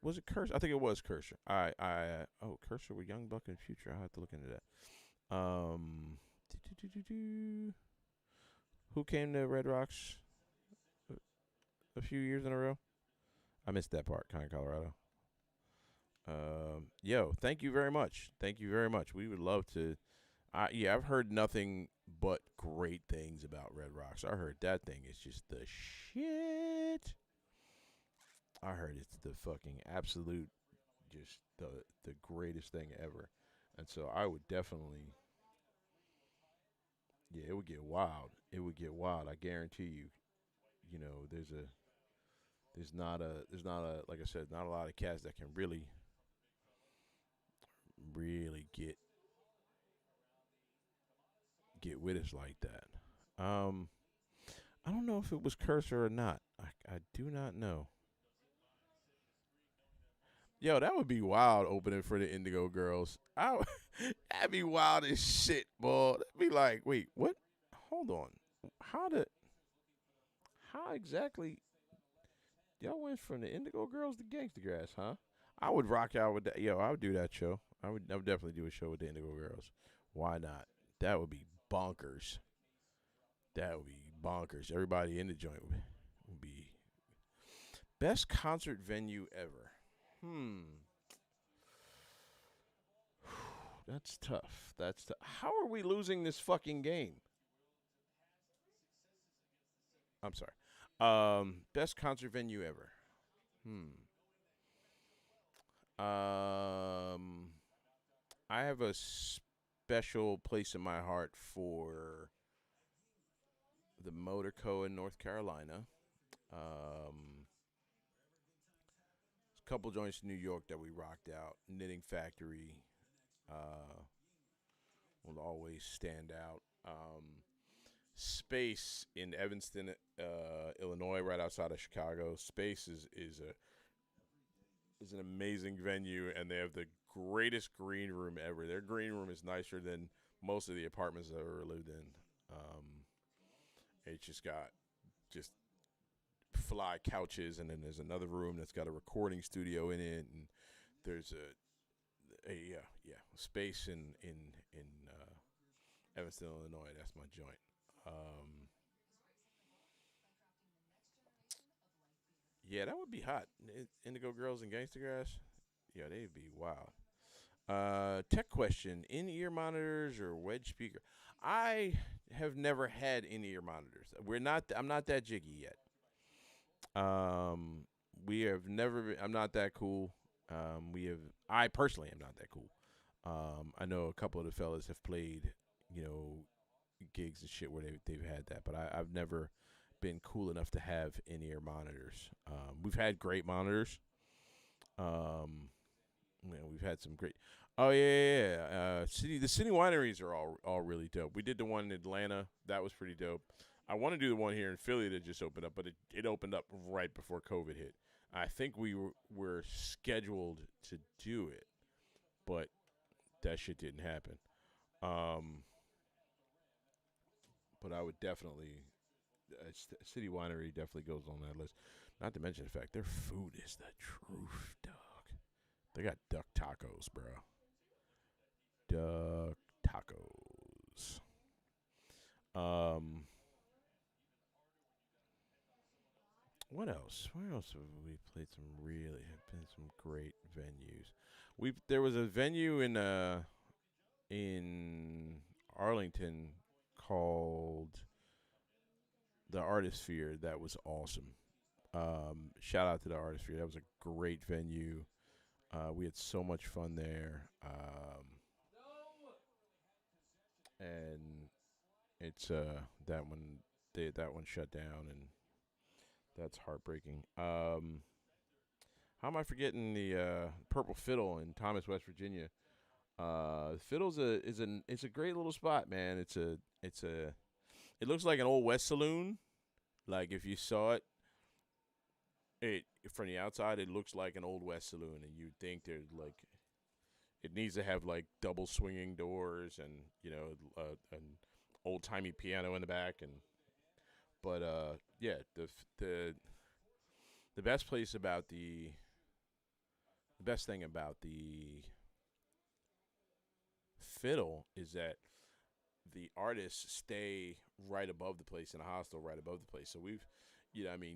Speaker 1: Was it Cursor? I think it was Cursor. Cursor with Young Buck and Future. I have to look into that. Who came to Red Rocks a few years in a row? I missed that part. Kind of Colorado. Yo, thank you very much. Thank you very much. We would love to. I've heard nothing but great things about Red Rocks. I heard that thing is just the shit. I heard it's the fucking absolute, just the greatest thing ever, and so I would definitely, yeah, it would get wild. It would get wild. I guarantee you. You know, there's not a like I said, not a lot of cats that can really get with us like that. I don't know if it was Cursor or not. I do not know. Yo, that would be wild opening for the Indigo Girls. That'd be wild as shit, boy. That'd be like, wait, what? Hold on. How did? How exactly? Y'all went from the Indigo Girls to Gangstagrass, huh? I would rock out with that. Yo, I would do that show. I would definitely do a show with the Indigo Girls. Why not? That would be bonkers. That would be bonkers. Everybody in the joint would be best concert venue ever. That's tough. That's How are we losing this fucking game? I'm sorry. Best concert venue ever. Um, I have a special place in my heart for the Motorco in North Carolina. Um, a couple joints in New York that we rocked out. Knitting Factory uh, will always stand out. Space in Evanston, Illinois, right outside of Chicago. Space is an amazing venue, and they have the greatest green room ever. Their green room is nicer than most of the apartments I've ever lived in. It's just got just fly couches, and then there's another room that's got a recording studio in it, and there's space in Evanston, Illinois. That's my joint. Um, yeah, that would be hot. Indigo Girls and Gangsta Grass. Yeah, they'd be wild. Tech question: in-ear monitors or wedge speaker? I have never had in-ear monitors. We're not. I'm not that jiggy yet. Um, we have never. I'm not that cool. We have. I personally am not that cool. I know a couple of the fellas have played, you know, gigs and shit where they've had that, but I've never been cool enough to have in-ear monitors. We've had great monitors. Um, Man, we've had some great. Oh yeah. The city wineries are all really dope. We did the one in Atlanta. That was pretty dope. I want to do the one here in Philly that just opened up, but it opened up right before COVID hit. I think we were scheduled to do it, but that shit didn't happen. Um, but I would definitely city winery definitely goes on that list. Not to mention the fact their food is the truth, dog. They got duck tacos, bro. duck tacos. Um, what else? Where else have we played some really have been some great venues? There was a venue in Arlington called the Artisphere that was awesome. Shout out to the Artisphere. That was a great venue. We had so much fun there. And it's that one shut down, and that's heartbreaking. How am I forgetting the Purple Fiddle in Thomas, West Virginia? Fiddle's it's a great little spot, man. It looks like an old West saloon. Like if you saw it from the outside, it looks like an old West saloon, and you'd think there's like it needs to have like double swinging doors and an old timey piano in the back, and but yeah, the best place about the best thing about the fiddle is that the artists stay right above the place in a hostel right above the place. So we've,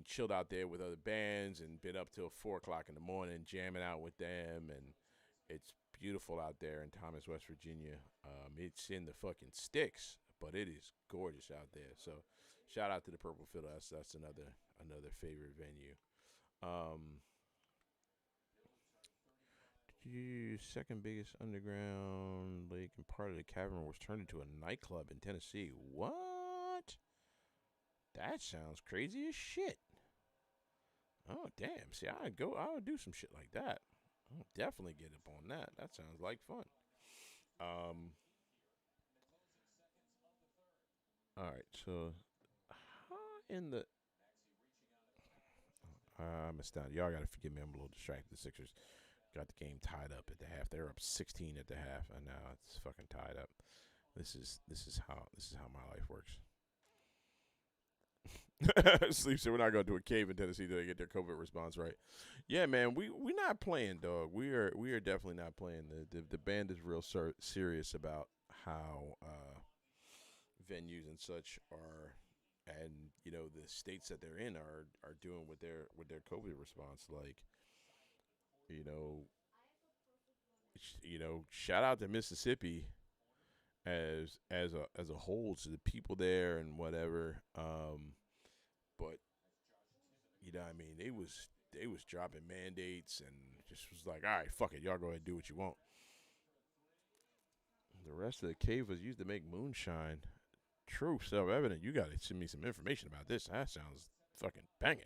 Speaker 1: chilled out there with other bands and been up till 4 o'clock in the morning jamming out with them, and it's beautiful out there in Thomas, West Virginia. It's in the fucking sticks, but it is gorgeous out there. So shout out to the Purple Fiddle. That's another favorite venue. Um, Second biggest underground lake and part of the cavern was turned into a nightclub in Tennessee. What? That sounds crazy as shit. Oh damn! See, I would do some shit like that. I'll definitely get up on that. That sounds like fun. Um. All right. So, how in the I'm astounded. Y'all gotta forgive me. I'm a little distracted. The Sixers got the game tied up at the half. They're up 16 at the half, and now it's fucking tied up. This is how my life works. Sleep said we're not gonna do a cave in Tennessee till they get their COVID response right. Yeah, man, we not playing, dog. We are definitely not playing. The band is real serious about how venues and such are, and the states that they're in are doing with their COVID response. Like, you know, shout out to Mississippi as a whole to the people there and whatever. But what I mean, they was dropping mandates and just was like, all right, fuck it, y'all go ahead and do what you want. The rest of the cave was used to make moonshine. True, self-evident. You gotta send me some information about this. That sounds fucking banging.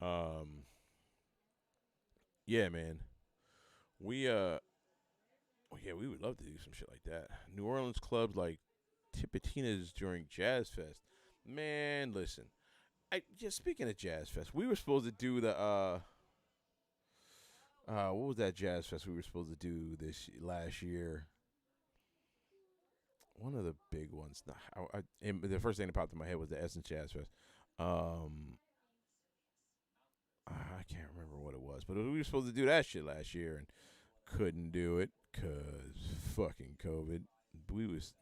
Speaker 1: Um, yeah, man. We yeah, we would love to do some shit like that. New Orleans clubs like Tipitina's during Jazz Fest. Man, listen. Just speaking of Jazz Fest, we were supposed to do the what was that Jazz Fest we were supposed to do this last year? One of the big ones. And the first thing that popped in my head was the Essence Jazz Fest. Um, I can't remember what it was, but we were supposed to do that shit last year and couldn't do it cause fucking COVID. We was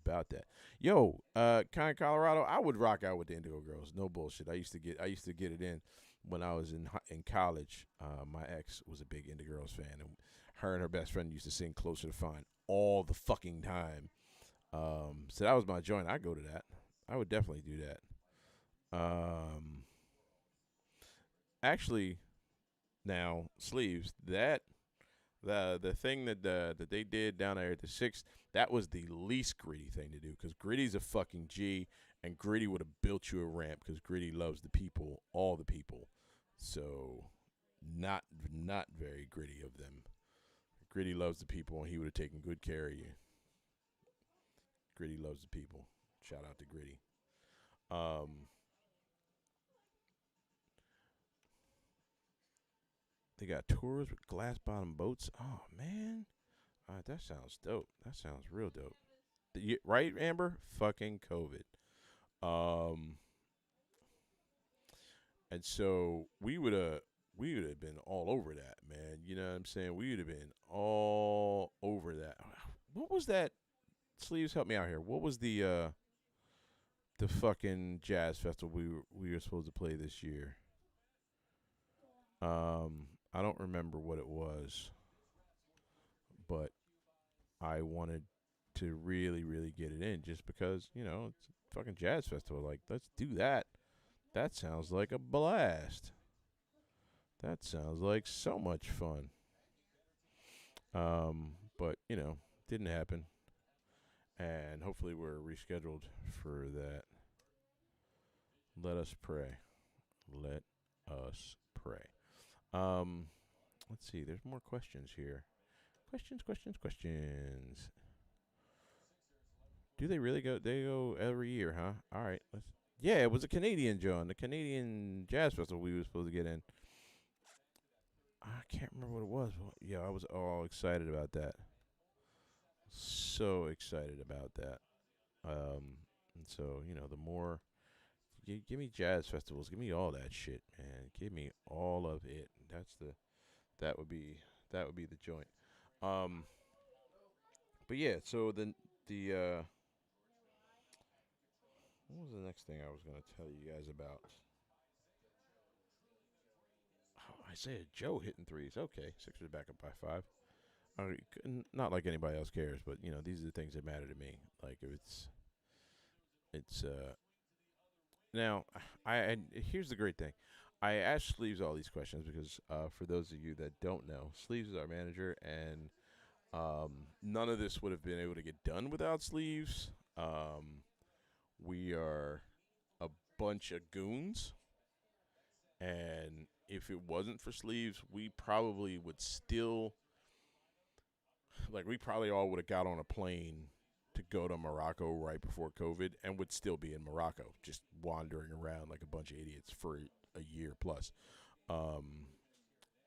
Speaker 1: about that. Yo, kind of Colorado, I would rock out with the Indigo Girls. No bullshit. I used to get it in when I was in college. My ex was a big Indigo Girls fan, and her and her best friend used to sing "Closer to Fine" all the fucking time. So that was my joint. I'd go to that. I would definitely do that. Actually, now sleeves that the thing that they did down there at the six, that was the least Gritty thing to do because Gritty's a fucking G, and Gritty would have built you a ramp because Gritty loves the people, all the people. So not very Gritty of them. Gritty loves the people, and he would have taken good care of you. Gritty loves the people. Shout out to Gritty. Um, they got tours with glass bottom boats. Oh man, that sounds dope. That sounds real dope. Right, Amber? Fucking COVID. Um, and so we would we would have been all over that, man. You know what I'm saying? We would have been all over that. What was that? Sleeves, help me out here. What was the fucking jazz festival we were supposed to play this year? I don't remember what it was, but I wanted to really, really get it in just because, it's a fucking jazz festival. Like, let's do that. That sounds like a blast. That sounds like so much fun. But, didn't happen. And hopefully we're rescheduled for that. Let us pray. Let us pray. Um, let's see. There's more questions here. Questions, questions, questions. Do they really go? They go every year, huh? All right. Yeah, it was a Canadian John, the Canadian Jazz Festival we were supposed to get in. I can't remember what it was. Yeah, I was all excited about that. So excited about that. And so the more give me jazz festivals, give me all that shit, man. Give me all of it. That would be that would be the joint. Um, but yeah, so the what was the next thing I was gonna tell you guys about? Oh, Isaiah Joe hitting threes. Okay, Sixers back up by 5. Not like anybody else cares, but these are the things that matter to me. Like if it's now I here's the great thing. I asked Sleeves all these questions because for those of you that don't know, Sleeves is our manager, and none of this would have been able to get done without Sleeves. We are a bunch of goons, and if it wasn't for Sleeves, we probably would still we probably all would have got on a plane to go to Morocco right before COVID and would still be in Morocco, just wandering around like a bunch of idiots for a year plus. Um,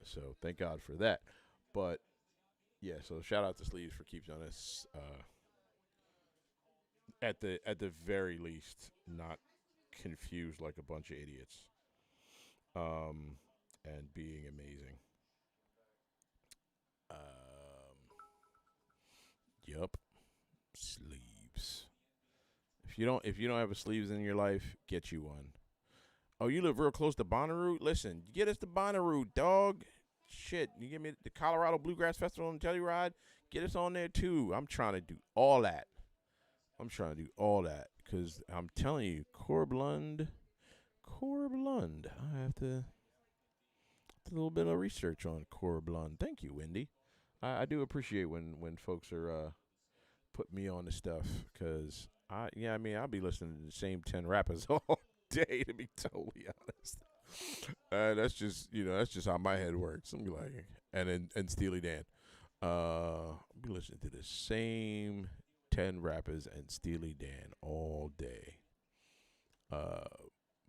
Speaker 1: so thank God for that. But yeah, so shout out to Sleeves for keeping us at the very least not confused like a bunch of idiots. Um, and being amazing. Yup, sleeves. If you don't have a sleeves in your life, get you one. Oh, you live real close to Bonnaroo? Listen, get us to Bonnaroo, dog. Shit, you give me the Colorado Bluegrass Festival and Telluride. Get us on there too. I'm trying to do all that. I'm trying to do all that because I'm telling you, Corb Lund. I have to do a little bit of research on Corb Lund. Thank you, Wendy. I do appreciate when folks are putting me on the stuff because I'll be listening to the same 10 rappers all day to be totally honest. That's just how my head works. I'm like, and Steely Dan. I'll be listening to the same 10 rappers and Steely Dan all day. Uh,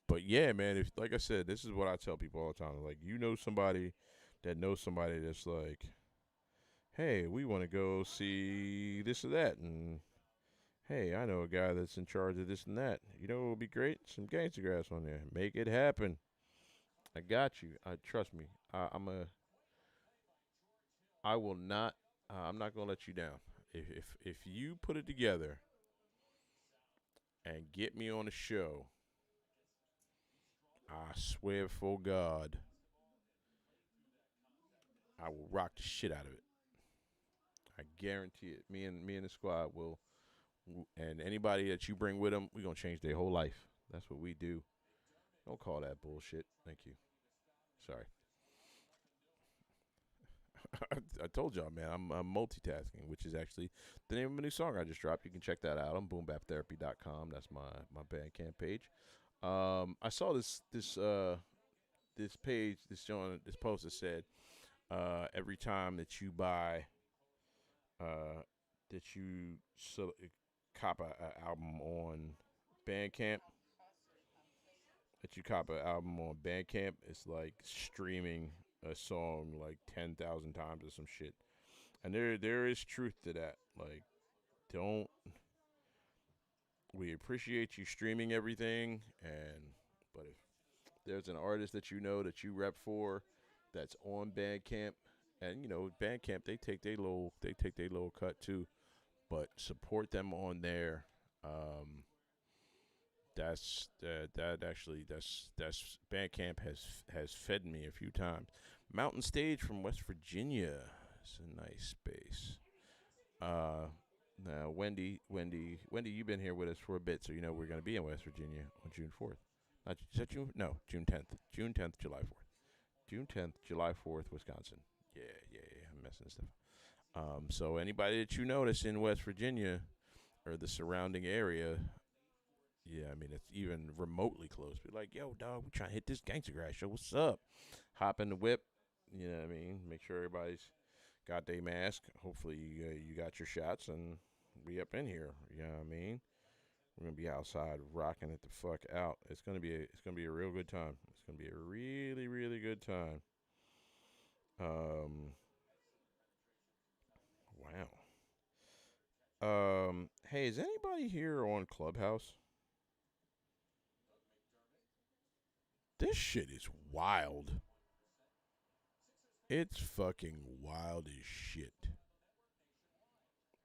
Speaker 1: but yeah, man, if like I said, this is what I tell people all the time. Like, somebody that knows somebody that's like, hey, we want to go see this or that, and hey, I know a guy that's in charge of this and that. You know what would be great? Some Gangstagrass on there. Make it happen. I got you. Trust me. I will not. I'm not gonna let you down. If you put it together and get me on a show, I swear for God, I will rock the shit out of it. I guarantee it. Me and the squad will, and anybody that you bring with them, we gonna change their whole life. That's what we do. Don't call that bullshit. Thank you. Sorry. I told y'all, man, I'm multitasking, which is actually the name of a new song I just dropped. You can check that out on boombaptherapy.com. That's my Bandcamp page. I saw this page, this post that said every time that you buy that you cop a album on Bandcamp, it's like streaming a song like 10,000 times or some shit. And there is truth to that. Like, don't we appreciate you streaming everything, and but if there's an artist that you know that you rep for, that's on Bandcamp, and Bandcamp they take their little cut too, but support them on there. Um, that actually that's Bandcamp has fed me a few times. Mountain Stage from West Virginia. It's a nice space. Now Wendy, you've been here with us for a bit, so you know we're going to be in West Virginia on June 4th. Is that June? No, June 10th. June 10th, July 4th. June 10th, July 4th, Wisconsin. Yeah, yeah, yeah. I'm messing this stuff. So anybody that you notice in West Virginia or the surrounding area, yeah, I mean it's even remotely close. Be like, yo, dog, we trying to hit this Gangstagrass show. What's up? Hop in the whip. You know what I mean? Make sure everybody's got their mask. Hopefully you got your shots and we up in here. You know what I mean? We're gonna be outside rocking it the fuck out. It's gonna be a real good time. It's gonna be a really really good time. Um, wow. Hey, is anybody here on Clubhouse? This shit is wild. It's fucking wild as shit.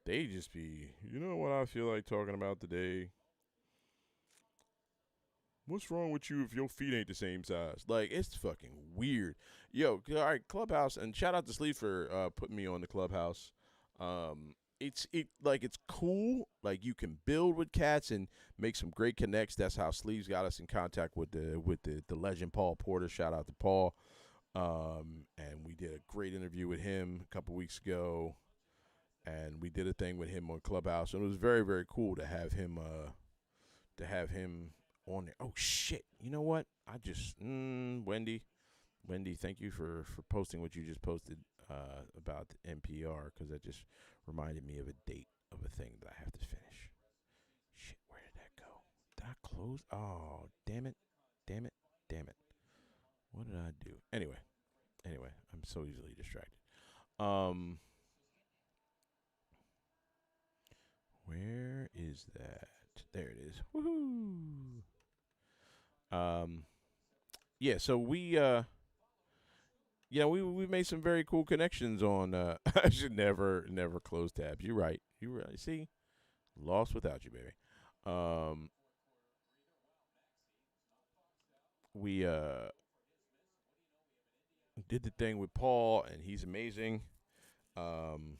Speaker 1: They just be, you know what I feel like talking about today? What's wrong with you if your feet ain't the same size? Like, it's fucking weird. Yo, all right, Clubhouse, and shout out to Sleep for putting me on the Clubhouse. It's cool. Like you can build with cats and make some great connects. That's how Sleeves got us in contact with the legend Paul Porter. Shout out to Paul. And we did a great interview with him a couple weeks ago, and we did a thing with him on Clubhouse, and it was very very cool to have him on there. Oh shit! You know what? I just Wendy, thank you for posting what you just posted about the NPR because that just reminded me of a date of a thing that I have to finish. Shit, where did that go? Did I close? Oh, damn it, damn it, damn it! What did I do? Anyway, I'm so easily distracted. Um, where is that? There it is. Woohoo! Um, yeah. So we made some very cool connections on. I should never close tabs. You're right. You right. See, lost without you, baby. Um, we did the thing with Paul, and he's amazing. Um,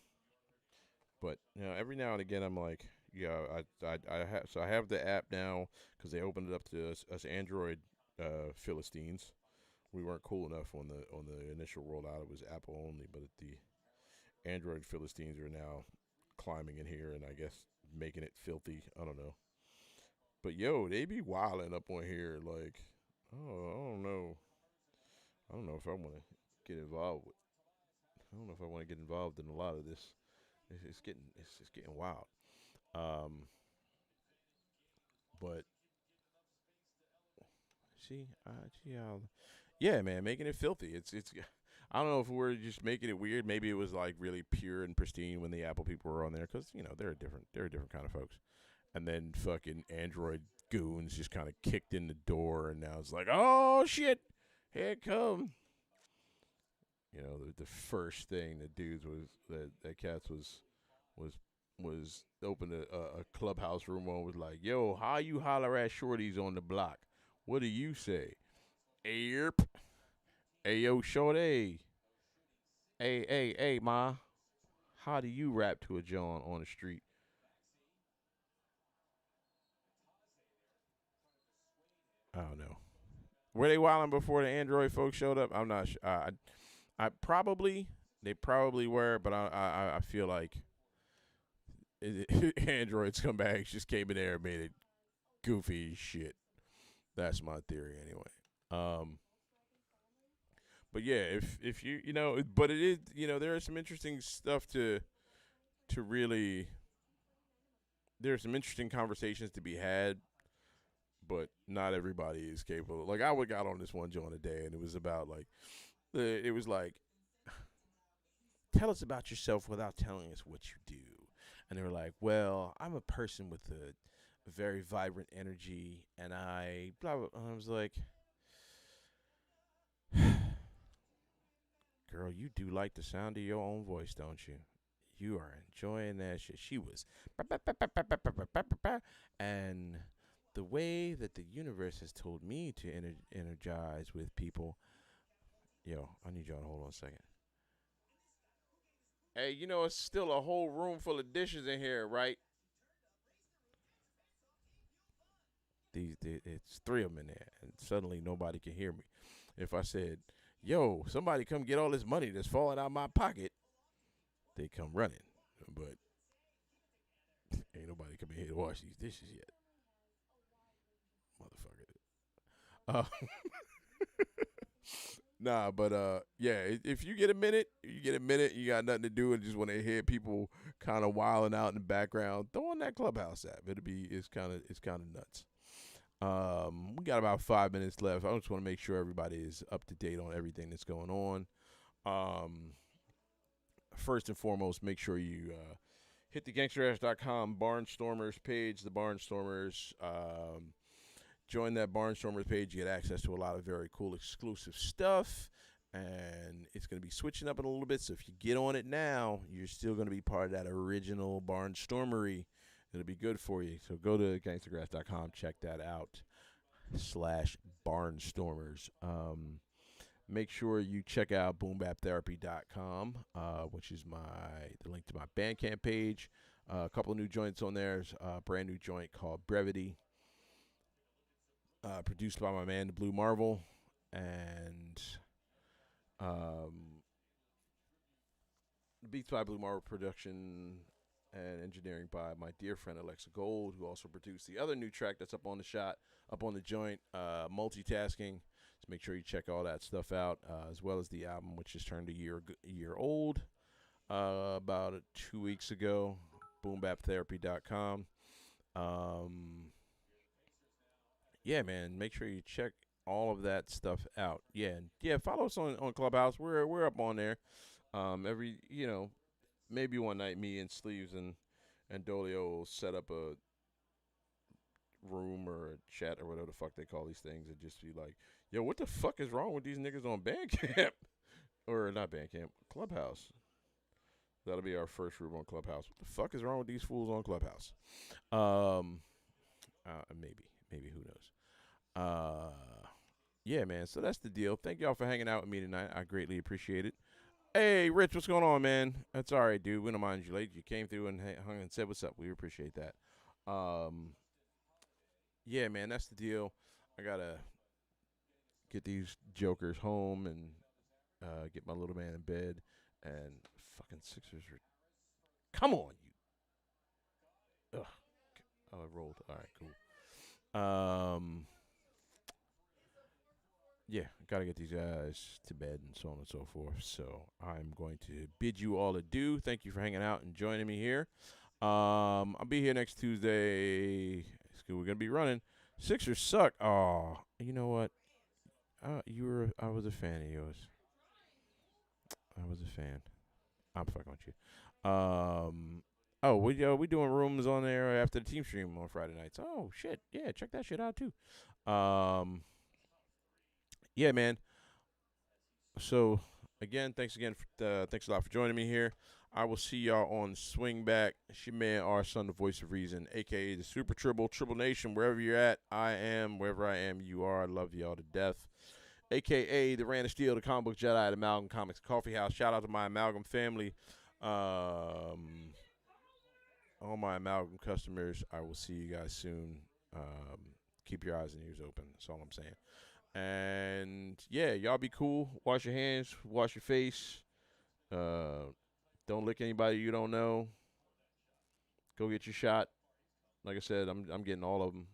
Speaker 1: but every now and again, I'm like, yeah, I have the app now because they opened it up to us Android Philistines. We weren't cool enough on the initial rollout. It was Apple only, but the Android Philistines are now climbing in here and I guess making it filthy. I don't know. But yo, they be wilding up on here like, oh, I don't know. I don't know if I want to get involved with. I don't know if I want to get involved in a lot of this. It's getting wild. Um, but see, yeah, man, making it filthy. It's. I don't know if we're just making it weird. Maybe it was like really pure and pristine when the Apple people were on there, because they're a different kind of folks. And then fucking Android goons just kind of kicked in the door, and now it's like, oh shit, here it come. The first thing the dudes was that cats was was opened a clubhouse room on was like, yo, how you holler at shorties on the block? What do you say? Erp. Hey yo, shorty. Hey, ma. How do you rap to a John on the street? I don't know. Were they wilding before the Android folks showed up? I'm not sure. I probably they probably were, but I feel like Android scumbags just came in there and made it goofy shit. That's my theory anyway. Um, but yeah, if but it is there is some interesting stuff to really there's some interesting conversations to be had, but not everybody is capable. Like I would got on this one joint today, and it was about like it was like tell us about yourself without telling us what you do. And they were like, well, I'm a person with a very vibrant energy, and I blah blah. And I was like, girl, you do like the sound of your own voice, don't you? You are enjoying that shit. She was, and the way that the universe has told me to energize with people. Yo, I need y'all to hold on a second. Hey, you know it's still a whole room full of dishes in here, right? It's three of them in there, and suddenly nobody can hear me. If I said, "Yo, somebody come get all this money that's falling out of my pocket," they come running. But ain't nobody coming here to wash these dishes yet, motherfucker. Uh, nah, but yeah. If you get a minute, you get a minute. You got nothing to do and just want to hear people kind of wilding out in the background. Throw on that Clubhouse app. It's kind of nuts. We got about 5 minutes left. I just want to make sure everybody is up to date on everything that's going on. Um, First and foremost, make sure you hit the gangstagrass.com Barnstormers page. The Barnstormers. Join that Barnstormers page. You get access to a lot of very cool exclusive stuff. And it's going to be switching up in a little bit. So if you get on it now, you're still going to be part of that original Barnstormery. It'll be good for you. So go to gangstagrass.com. Check that out. /Barnstormers. Make sure you check out boombaptherapy.com, which is the link to my Bandcamp page. A couple of new joints on there. A brand new joint called Brevity, produced by my man, the Blue Marvel, and beats by Blue Marvel production and engineering by my dear friend Alexa Gold, who also produced the other new track that's up on the joint, Multitasking. So make sure you check all that stuff out, as well as the album, which just turned a year old about 2 weeks ago. Boombaptherapy.com. Yeah, man, make sure you check all of that stuff out. Yeah, follow us on Clubhouse. We're up on there. Every maybe one night me and Sleeves and Dolio will set up a room or a chat or whatever the fuck they call these things and just be like, yo, what the fuck is wrong with these niggas on Bandcamp? Or not Bandcamp, Clubhouse. That'll be our first room on Clubhouse. What the fuck is wrong with these fools on Clubhouse? Maybe, who knows? Yeah, man, so that's the deal. Thank y'all for hanging out with me tonight. I greatly appreciate it. Hey, Rich, what's going on, man? That's all right, dude. We don't mind you late. You came through and hung and said what's up. We appreciate that. Yeah, man, that's the deal. I got to get these jokers home and get my little man in bed. And fucking Sixers are... Come on, you... Ugh. Oh, it rolled. All right, cool. Yeah, got to get these guys to bed and so on and so forth. So I'm going to bid you all adieu. Thank you for hanging out and joining me here. I'll be here next Tuesday. We're going to be running. Sixers suck. Oh, you know what? I was a fan of yours. I was a fan. I'm fucking with you. We doing rooms on there after the team stream on Friday nights. Oh shit, yeah, check that shit out too. Yeah, man. So again, thanks a lot for joining me here. I will see y'all on Swing Back. It's your man, our son, the voice of reason, aka the Super Tribble Nation. Wherever you're at, I am. Wherever I am, you are. I love y'all to death. AKA the Ran of Steel, the comic book Jedi, the Amalgam Comics Coffee House. Shout out to my Amalgam family. All my Amalgam customers, I will see you guys soon. Keep your eyes and ears open. That's all I'm saying. And yeah, y'all be cool. Wash your hands. Wash your face. Don't lick anybody you don't know. Go get your shot. Like I said, I'm getting all of them.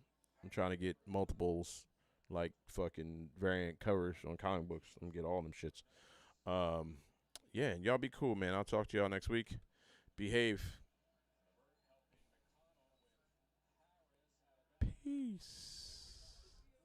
Speaker 1: I'm trying to get multiples, like fucking variant covers on comic books. I'm gonna get all them shits. Yeah, and y'all be cool, man. I'll talk to y'all next week. Behave. Peace.